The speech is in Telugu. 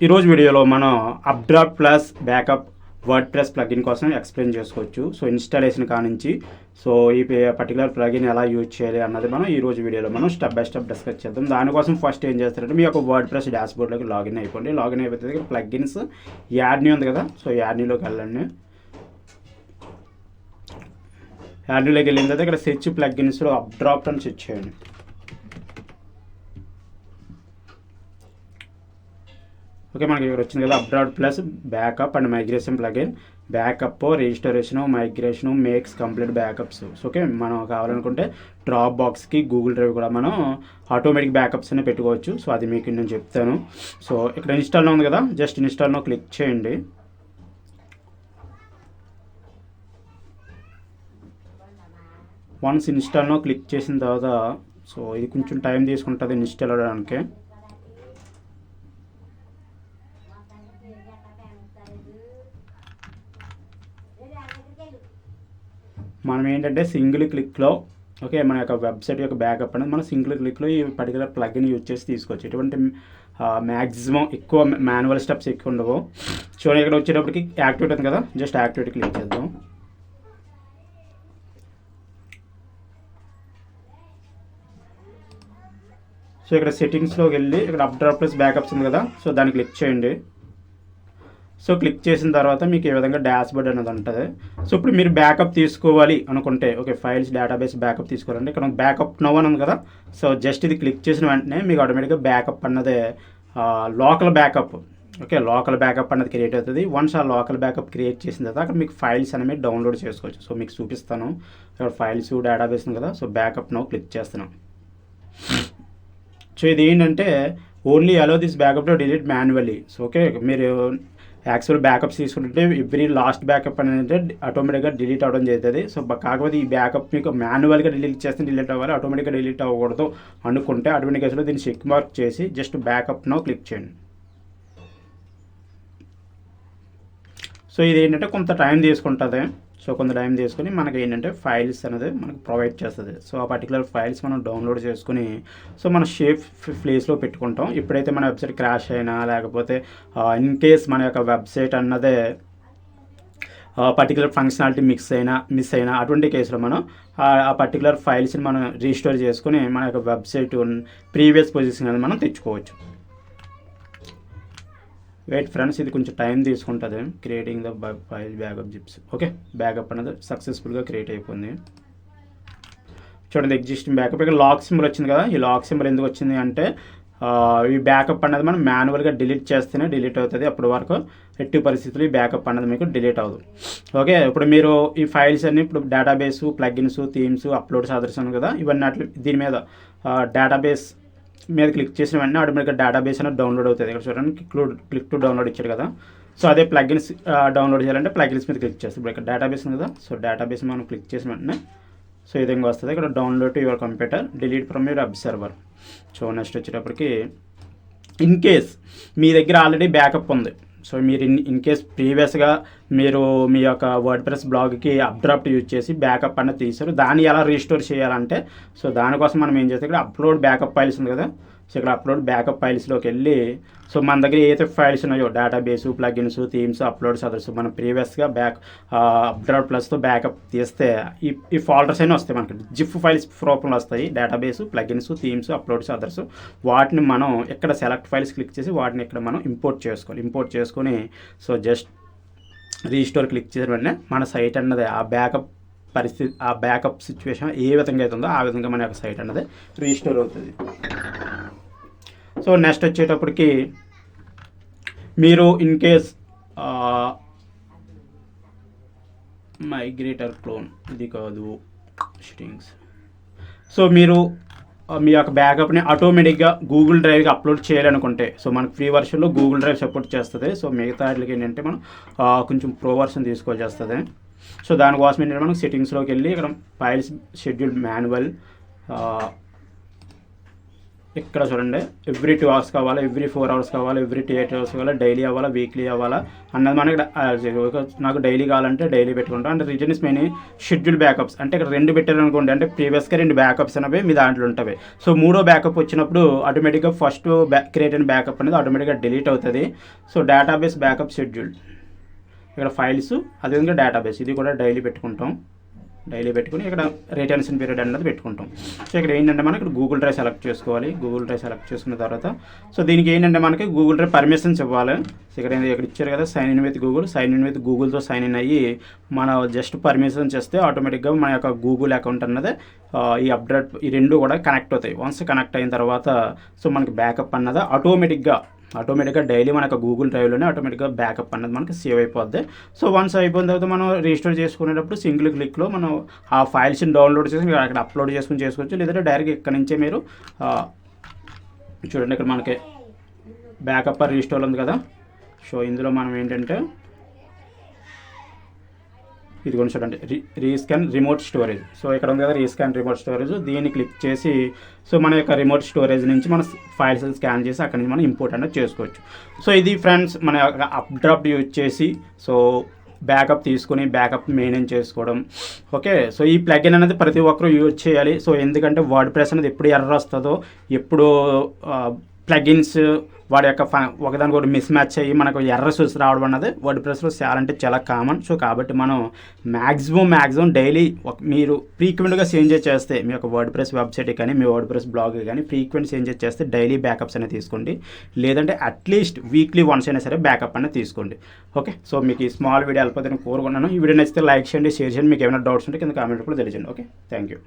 ఈరోజు వీడియోలో మనం అప్డ్రాఫ్ట్ ప్లస్ బ్యాకప్ వర్డ్ప్రెస్ ప్లగిన్ కోసం ఎక్స్ప్లెయిన్ చేసుకోవచ్చు. సో ఇన్స్టాలేషన్ కానించి సో ఈ పర్టికులర్ ప్లగిన్ ఎలా యూజ్ చేయాలి అన్నది మనం ఈరోజు వీడియోలో మనం స్టెప్ బై స్టెప్ డిస్కస్ చేద్దాం. దానికోసం ఫస్ట్ ఏం చేస్తారంటే మీ యొక్క వర్డ్ప్రెస్ డాష్బోర్డ్లోకి లాగిన్ అయిపోండి. లాగిన్ అయిపోతే ప్లగిన్స్ యాడ్నీ ఉంది కదా, సో యాడ్నీలోకి వెళ్ళండి. యాడ్నీలోకి వెళ్ళిన తర్వాత ఇక్కడ సెర్చ్ ప్లగిన్స్లో అప్డ్రాఫ్ట్ అని సెర్చ్ చేయండి. ఓకే, మనకి ఇక్కడ వచ్చింది కదా UpdraftPlus backup and migration plugin. Backup, registration, migration, makes complete backups. Okay, మనం కావాలనుకుంటే డ్రాప్ బాక్స్కి, గూగుల్ డ్రైవ్ కూడా మనం ఆటోమేటిక్ బ్యాకప్స్ అనే పెట్టుకోవచ్చు. సో అది మీకు నేను చెప్తాను. సో ఇక్కడ ఇన్స్టాల్లో ఉంది కదా, జస్ట్ ఇన్స్టాల్లో క్లిక్ చేయండి. వన్స్ ఇన్స్టాల్లో క్లిక్ చేసిన తర్వాత సో ఇది కొంచెం టైం తీసుకుంటుంది ఇన్స్టాల్ అవ్వడానికి. మనం ఏంటంటే సింగిల్ క్లిక్లో ఓకే మన యొక్క వెబ్సైట్ యొక్క బ్యాకప్ అనేది మనం సింగిల్ క్లిక్లో ఈ పర్టికులర్ ప్లగిన్ యూజ్ చేసి తీసుకోవచ్చు. ఎటువంటి మ్యాక్సిమం ఎక్కువ మాన్యువల్ స్టెప్స్ ఎక్కువ ఉండవు. చూడండి, ఇక్కడ వచ్చేటప్పటికి యాక్టివేట్ ఉంది కదా, జస్ట్ యాక్టివేట్ క్లిక్ చేద్దాం. సో ఇక్కడ సెట్టింగ్స్లోకి వెళ్ళి ఇక్కడ అప్డ్రాఫ్ట్ ప్లస్ బ్యాకప్స్ ఉంది కదా, సో దాన్ని క్లిక్ చేయండి. సో క్లిక్ చేసిన తర్వాత మీకు ఏ విధంగా డాష్బోర్డ్ అనేది ఉంటుంది. సో ఇప్పుడు మీరు బ్యాకప్ తీసుకోవాలి అనుకుంటే ఓకే ఫైల్స్ డేటాబేస్ బ్యాకప్ తీసుకోవాలంటే ఇక్కడ బ్యాకప్ నో అని ఉంది కదా, సో జస్ట్ ఇది క్లిక్ చేసిన వెంటనే మీకు ఆటోమేటిక్గా బ్యాకప్ అన్నది local backup okay local backup అన్నది క్రియేట్ అవుతుంది. వన్స్ ఆ లోకల్ బ్యాకప్ క్రియేట్ చేసిన తర్వాత అక్కడ మీకు ఫైల్స్ అనేవి డౌన్లోడ్ చేసుకోవచ్చు. సో మీకు చూపిస్తాను. ఇక్కడ ఫైల్స్ డేటాబేస్ ఉంది కదా, సో బ్యాకప్ నో క్లిక్ చేస్తున్నాం. సో ఇది ఏంటంటే only allow this backup to delete manually. So okay, మీరు యాక్చువల్ బ్యాకప్స్ తీసుకుంటే ఎవ్రీ లాస్ట్ బ్యాకప్ అనేది ఆటోమేటిక్గా డిలీట్ అవ్వడం జరుగుతుంది. సో కాకపోతే ఈ బ్యాకప్ మీకు మాన్యువల్గా డిలీట్ చేస్తే డిలీట్ అవ్వాలి, ఆటోమేటిక్గా డిలీట్ అవ్వకూడదు అనుకుంటే అటువంటి కేసులో దీన్ని చెక్ మార్క్ చేసి జస్ట్ బ్యాకప్ నో క్లిక్ చేయండి. సో ఇది ఏంటంటే కొంత టైం తీసుకుంటుంది. సో కొంత టైం తీసుకొని మనకి ఏంటంటే ఫైల్స్ అనేది మనకు ప్రొవైడ్ చేస్తుంది. సో ఆ పర్టికులర్ ఫైల్స్ మనం డౌన్లోడ్ చేసుకుని సో మన సేఫ్ ప్లేస్లో పెట్టుకుంటాం. ఎప్పుడైతే మన వెబ్సైట్ క్రాష్ అయినా లేకపోతే ఇన్ కేస్ మన యొక్క వెబ్సైట్ అన్నదే పర్టికులర్ ఫంక్షనాలిటీ మిస్ అయినా అటువంటి కేసులో మనం ఆ పర్టికులర్ ఫైల్స్ని మనం రీస్టోర్ చేసుకుని మన యొక్క వెబ్సైట్ ప్రీవియస్ పొజిషన్ అనేది మనం తెచ్చుకోవచ్చు. వెయిట్ ఫ్రెండ్స్, ఇది కొంచెం టైం తీసుకుంటుంది creating the file backup zips. Okay, backup అనేది సక్సెస్ఫుల్గా క్రియేట్ అయిపోయింది. చూడండి, ఎగ్జిస్టింగ్ బ్యాకప్ ఇక్కడ లాక్ సింబల్ వచ్చింది కదా, ఈ లాక్ సింబల్ ఎందుకు వచ్చింది అంటే ఈ బ్యాకప్ అన్నది మనం మాన్యువల్గా డిలీట్ చేస్తేనే డిలీట్ అవుతుంది. అప్పటి వరకు ఎట్టి పరిస్థితులు ఈ బ్యాకప్ అన్నది మీకు డిలీట్ అవ్వదు. ఓకే, ఇప్పుడు మీరు ఈ ఫైల్స్ అన్ని ఇప్పుడు డేటాబేస్, ప్లగిన్స్, థీమ్స్, అప్లోడ్స్ ఆదర్స్ కదా, ఇవన్నీ అట్లా దీని మీద డేటాబేస్ మీద క్లిక్ చేసిన వెంటనే ఆటోమేటిక్గా డేటాబేస్ అనేది డౌన్లోడ్ అవుతుంది. ఇక్కడ చూడండి క్లిక్ టు డౌన్లోడ్ ఇచ్చారు కదా, సో అదే ప్లగిన్స్ డౌన్లోడ్ చేయాలంటే ప్లగిన్స్ మీద క్లిక్ చేస్తాం. ఇప్పుడు ఇక్కడ డేటాబేస్ ఉంది కదా, సో డేటాబేస్ మనం క్లిక్ చేసిన వెంటనే సో ఈ విధంగా వస్తుంది. ఇక్కడ download to your computer, delete from your web server. So next వచ్చేటప్పటికి ఇన్ కేస్ మీ దగ్గర ఆల్రెడీ బ్యాకప్ ఉంది, సో మీరు ఇన్ కేస్ ప్రీవియస్గా మీరు మీ యొక్క వర్డ్ప్రెస్ బ్లాగ్కి అప్డ్రాఫ్ట్ యూజ్ చేసి బ్యాకప్ అనేది తీశారు, దాన్ని ఎలా రీస్టోర్ చేయాలంటే సో దానికోసం మనం ఏం చేస్తాం, ఇక్కడ అప్లోడ్ బ్యాకప్ ఫైల్స్ ఉంది కదా, సో ఇక్కడ అప్లోడ్ బ్యాకప్ ఫైల్స్లోకి వెళ్ళి సో మన దగ్గర ఏదైతే ఫైల్స్ ఉన్నాయో database, plugins, themes, uploads others మనం ప్రీవియస్గా అప్డ్రాఫ్ట్ ప్లస్తో బ్యాకప్ తీస్తే ఈ ఫోల్డర్స్ అయినా వస్తాయి మనకి, జిప్ ఫైల్స్ రూపంలో వస్తాయి. Database, plugins, themes, uploads others వాటిని మనం ఇక్కడ సెలెక్ట్ ఫైల్స్ క్లిక్ చేసి వాటిని ఇక్కడ మనం ఇంపోర్ట్ చేసుకోవాలి. ఇంపోర్ట్ చేసుకొని సో జస్ట్ రీస్టోర్ క్లిక్ చేసిన వెంటనే మన సైట్ అన్నది ఆ బ్యాకప్ పరిస్థితి, ఆ బ్యాకప్ సిచ్యువేషన్ ఏ విధంగా అవుతుందో ఆ విధంగా మన యొక్క సైట్ అన్నది రీస్టోర్ అవుతుంది. సో నెక్స్ట్ వచ్చేటప్పటికి మీరు ఇన్ కేస్ మైగ్రేటర్ క్లోన్ ఇది కాదు సెట్టింగ్స్, సో మీరు మీ యొక్క బ్యాకప్ని ఆటోమేటిక్గా గూగుల్ డ్రైవ్కి అప్లోడ్ చేయాలనుకుంటే సో మనకు ఫ్రీ వర్షన్లో గూగుల్ డ్రైవ్ సపోర్ట్ చేస్తుంది. సో మిగతా వాటికి ఏంటంటే మనం కొంచెం ప్రో వర్షన్ తీసుకోవాల్సి వస్తుంది. సో దానికోసం ఏంటంటే మనం సెట్టింగ్స్లోకి వెళ్ళి ఇక్కడ ఫైల్స్ షెడ్యూల్ మాన్యువల్ ఇక్కడ చూడండి, ఎవ్రీ 2 hours కావాలా, ఎవ్రీ 4 hours కావాలా, ఎవ్రీ 8 hours కావాలా, డైలీ అవ్వాలా, వీక్లీ అవ్వాలా అన్నది మనకి నాకు డైలీ కావాలంటే డైలీ పెట్టుకుంటాం. And reason is main schedule backups అంటే ఇక్కడ 2 పెట్టారు అనుకోండి, అంటే ప్రీవియస్గా 2 బ్యాకప్స్ అనేవి మీ దాంట్లో ఉంటాయి. సో 3వ బ్యాకప్ వచ్చినప్పుడు ఆటోమేటిక్గా ఫస్ట్ క్రియేట్ అయిన బ్యాకప్ అనేది ఆటోమేటిక్గా డిలీట్ అవుతుంది. సో డేటాబేస్ బ్యాకప్ షెడ్యూల్, ఇక్కడ ఫైల్స్, అదేవిధంగా డేటాబేస్, ఇది కూడా డైలీ పెట్టుకుంటాం. డైలీ పెట్టుకుని ఇక్కడ రిటెన్షన్ పీరియడ్ అన్నది పెట్టుకుంటాం. సో ఇక్కడ ఏంటంటే మనకి ఇక్కడ గూగుల్ డ్రైవ్ సెలెక్ట్ చేసుకోవాలి. గూగుల్ డ్రైవ్ సెలెక్ట్ చేసుకున్న తర్వాత సో దీనికి ఏంటంటే మనకి గూగుల్ డ్రైవ్ పర్మిషన్స్ ఇవ్వాలి. సో ఇక్కడ ఇచ్చారు కదా, సైన్ ఇన్ విత్ గూగుల్తో సైన్ ఇన్ అయ్యి మన జస్ట్ పర్మిషన్స్ ఇస్తే ఆటోమేటిక్గా మన యొక్క గూగుల్ అకౌంట్ అన్నది ఈ అప్డ్రాఫ్ట్ ఈ 2 కూడా కనెక్ట్ అవుతాయి. వన్స్ కనెక్ట్ అయిన తర్వాత సో మనకి బ్యాకప్ అన్నది ఆటోమేటిక్గా డైలీ మనకు గూగుల్ డ్రైవ్లోనే ఆటోమేటిక్గా బ్యాకప్ అన్నది మనకి సేవ్ అయిపోద్ది. సో వన్స్ అయిపోయిన తర్వాత మనం రిజిస్టర్ చేసుకునేటప్పుడు సింగిల్ క్లిక్లో మనం ఆ ఫైల్స్ని డౌన్లోడ్ చేసి అక్కడ అప్లోడ్ చేసుకుని చేసుకోవచ్చు. లేదంటే డైరెక్ట్గా ఇక్కడ నుంచే మీరు చూడండి, ఇక్కడ మనకి బ్యాకప్ రిజిస్టర్ ఉంది కదా. సో ఇందులో మనం ఏంటంటే ఇది కూడా చూడండి, రీస్కాన్ రిమోట్ స్టోరేజ్. సో ఇక్కడ ఉంది కదా రీస్కాన్ రిమోట్ స్టోరేజ్, దీన్ని క్లిక్ చేసి సో మన యొక్క రిమోట్ స్టోరేజ్ నుంచి మన ఫైల్స్ స్కాన్ చేసి అక్కడి నుంచి మనం ఇంపోర్ట్ అనేది చేసుకోవచ్చు. సో ఇది ఫ్రెండ్స్ మన యొక్క అప్డ్రాఫ్ట్ యూజ్ చేసి సో బ్యాకప్ తీసుకుని బ్యాకప్ మెయింటైన్ చేసుకోవడం. ఓకే, సో ఈ ప్లగిన్ అనేది ప్రతి ఒక్కరూ యూజ్ చేయాలి. సో ఎందుకంటే వర్డ్ప్రెస్ అనేది ఎప్పుడు ఎర్రర్ వస్తుందో, ఎప్పుడు ప్లగిన్స్ వాడి యొక్క ఒకదానికి ఒకటి మిస్ మ్యాచ్ అయ్యి మనకు ఎర్రర్స్ రావడం అన్నది వర్డ్ప్రెస్లో చాలా అంటే చాలా కామన్. సో కాబట్టి మనం మ్యాక్సిమం డైలీ మీరు ఫ్రీక్వెంట్గా చేంజ్ చేస్తే మీ యొక్క వర్డ్ప్రెస్ వెబ్సైట్ కానీ మీ వర్డ్ప్రెస్ బ్లాగ్ కానీ ఫ్రీక్వెంట్ చేంజ్ చేస్తే డైలీ బ్యాకప్స్ అనేది తీసుకోండి. లేదంటే అట్లీస్ట్ వీక్లీ వన్స్ అయినా సరే బ్యాకప్ అనేది తీసుకోండి. ఓకే, సో మీకు ఈ స్మాల్ వీడియో వెళ్ళిపోతే నేను కోరుకున్నాను. ఈ వీడియో నచ్చితే లైక్ చేయండి, షేర్ చేయండి. మీకు ఏమైనా డౌట్స్ ఉంటే కింద కామెంట్ కూడా తెలియజేయండి. Okay, thank you.